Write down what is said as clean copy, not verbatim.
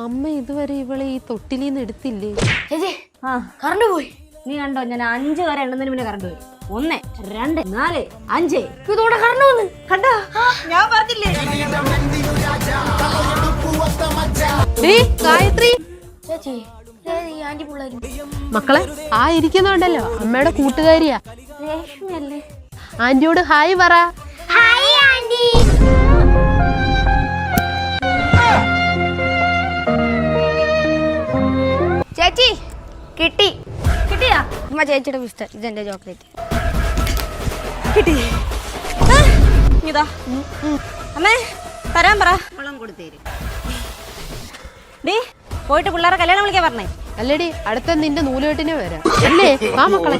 അമ്മ ഇതുവരെ ഇവളെ ഈ തൊട്ടിലിന്ന് എടുത്തില്ലേ? ചേച്ചി കറണ്ട് പോയി. നീ കണ്ടോ, ഞാൻ 5 വരെ എണ്ണതിന് മുന്നേ കറണ്ട് പോയി. 1 2 4 5 ഇതോടെ കറണ്ട് വന്ന് കണ്ടാ? ഞാൻ പറഞ്ഞില്ലേ ഗായത്രി ചേച്ചി. ആന്റി പിള്ളേരും മക്കളെ ആ ഇരിക്കുന്നുണ്ടല്ലോ അമ്മയുടെ കൂട്ടുകാരിയാ രേഷ്മയല്ലേ? ആന്റിയോട് ഹായ് പറ. Hi aunty. ചേച്ചി കിട്ടിയാ? അമ്മ ചേച്ചിയുടെ പുസ്തകം, ഇതെന്റെ ചോക്ലേറ്റ് കിട്ടി. ഇതാ അമ്മേ തരാൻ പറ. വളം കൊടുത്തേര്. പോയിട്ട് പിള്ളേരെ കല്യാണം വിളിക്കാൻ പറഞ്ഞേ. അല്ലേടി അടുത്ത നിന്റെ നൂലുകെട്ടിനെ വരാം അല്ലേ? ആ മക്കളെ